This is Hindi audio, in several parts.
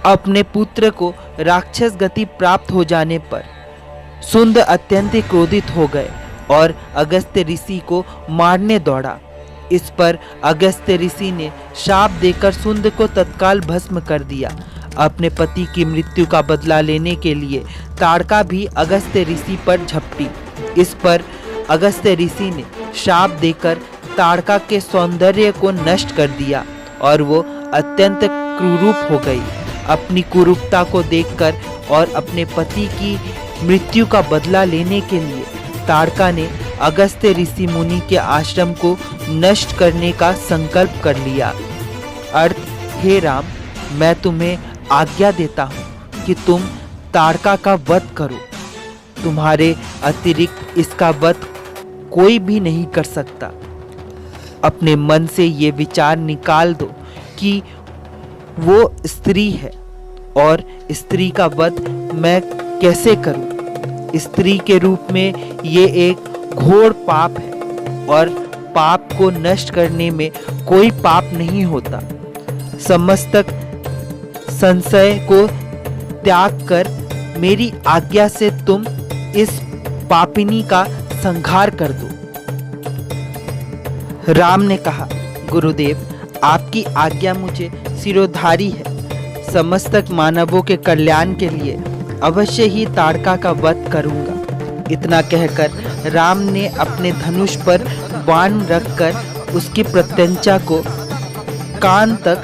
अपने पुत्र को राक्षस गति प्राप्त हो जाने पर सुंद अत्यंत क्रोधित हो गए और अगस्त्य ऋषि को मारने दौड़ा। इस पर अगस्त्य ऋषि ने शाप देकर सुंद को तत्काल भस्म कर दिया। अपने पति की मृत्यु का बदला लेने के लिए ताड़का भी अगस्त्य ऋषि पर झपटी। इस पर अगस्त्य ऋषि ने शाप देकर ताड़का के सौंदर्य को नष्ट कर दिया और वो अत्यंत क्रूरूप हो गई। अपनी कुरूपता को देखकर और अपने पति की मृत्यु का बदला लेने के लिए ताड़का ने अगस्त्य ऋषि मुनि के आश्रम को नष्ट करने का संकल्प कर लिया। अर्थ, हे राम, मैं तुम्हें आज्ञा देता हूँ कि तुम ताड़का का वध करो। तुम्हारे अतिरिक्त इसका वध कोई भी नहीं कर सकता। अपने मन से ये विचार निकाल दो कि वो स्त्री है और स्त्री का वध मैं कैसे करूं। स्त्री के रूप में ये एक घोर पाप है और पाप को नष्ट करने में कोई पाप नहीं होता। समस्त संशय को त्याग कर मेरी आज्ञा से तुम इस पापिनी का संहार कर दो। राम ने कहा, गुरुदेव, आपकी आज्ञा मुझे सिरोधारी है। समस्त मानवों के कल्याण के लिए अवश्य ही ताड़का का वध करूंगा। इतना कहकर राम ने अपने धनुष पर बाण रखकर उसकी प्रत्यंचा को कान तक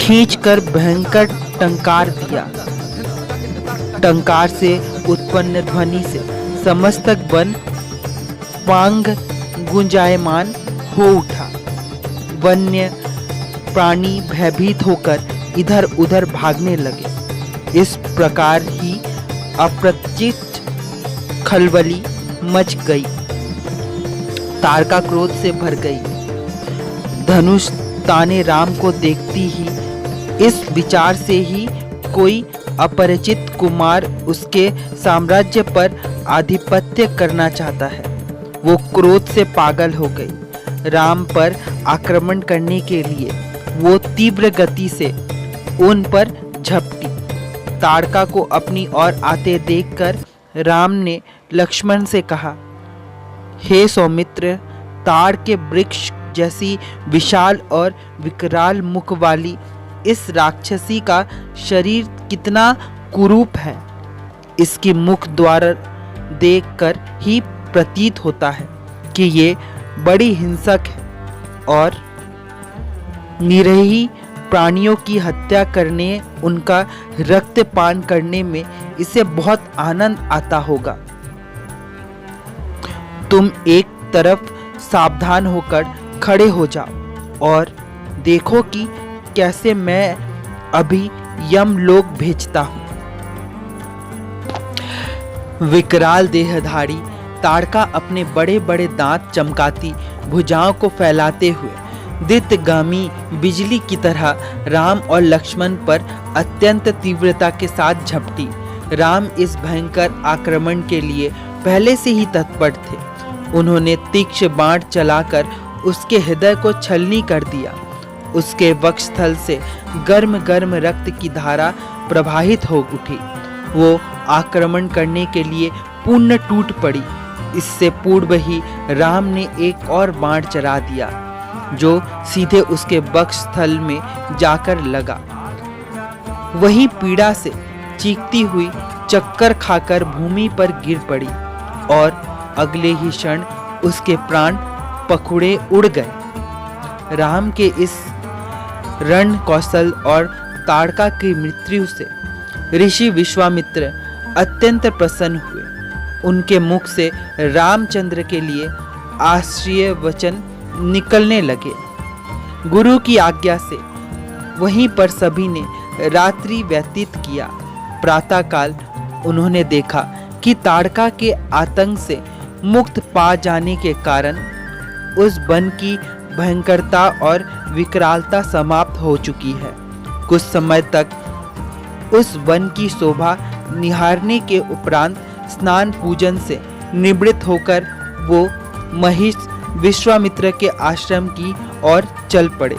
खींचकर भयंकर टंकार दिया। टंकार से उत्पन्न ध्वनि से समस्त वन पांग गुंजायमान हो उठा। वन्य प्राणी भयभीत होकर इधर उधर भागने लगे। इस प्रकार ही अप्रचित खलबली मच गई। ताड़का क्रोध से भर गई। धनुष ताने राम को देखती ही इस विचार से ही कोई अपरिचित कुमार उसके साम्राज्य पर आधिपत्य करना चाहता है। वो क्रोध से पागल हो गई। राम पर आक्रमण करने के लिए वो तीव्र गति से उन पर झपटी। ताड़का को अपनी ओर आते देखकर राम ने लक्ष्मण से कहा, हे सौमित्र, ताड़ के वृक्ष जैसी विशाल और विकराल मुख वाली इस राक्षसी का शरीर कितना कुरूप है। इसकी मुख द्वार देखकर ही प्रतीत होता है कि ये बड़ी हिंसक है और निरीह प्राणियों की हत्या करने, उनका रक्तपान करने में इसे बहुत आनंद आता होगा। तुम एक तरफ सावधान होकर खड़े हो जाओ और देखो कि कैसे मैं अभी यमलोक भेजता हूं। विकराल देहधारी ताड़का अपने बड़े बड़े दांत चमकाती भुजाओं को फैलाते हुए द्रुतगामी बिजली की तरह राम और लक्ष्मण पर अत्यंत तीव्रता के साथ झपटी। राम इस भयंकर आक्रमण के लिए पहले से ही तत्पर थे। उन्होंने तीक्ष्ण बाण चलाकर उसके हृदय को छलनी कर दिया। उसके वक्षस्थल से गर्म गर्म रक्त की धारा प्रवाहित हो उठी। वो आक्रमण करने के लिए पूर्ण टूट पड़ी। इससे पूर्व ही राम ने एक और बाण चला दिया जो सीधे उसके वक्षस्थल में जाकर लगा। वही पीड़ा से चीखती हुई चक्कर खाकर भूमि पर गिर पड़ी और अगले ही क्षण उसके प्राण पखुड़े उड़ गए। राम के इस रण कौशल और ताड़का की मृत्यु से ऋषि विश्वामित्र अत्यंत प्रसन्न हुए। उनके मुख से रामचंद्र के लिए आश्चर्य वचन निकलने लगे। गुरु की आज्ञा से वहीं पर सभी ने रात्रि व्यतीत किया। प्रातःकाल उन्होंने देखा कि ताड़का के आतंक से मुक्त पा जाने के कारण उस वन की भयंकरता और विकरालता समाप्त हो चुकी है। कुछ समय तक उस वन की शोभा निहारने के उपरांत स्नान पूजन से निवृत्त होकर वो महिष विश्वामित्र के आश्रम की ओर चल पड़े।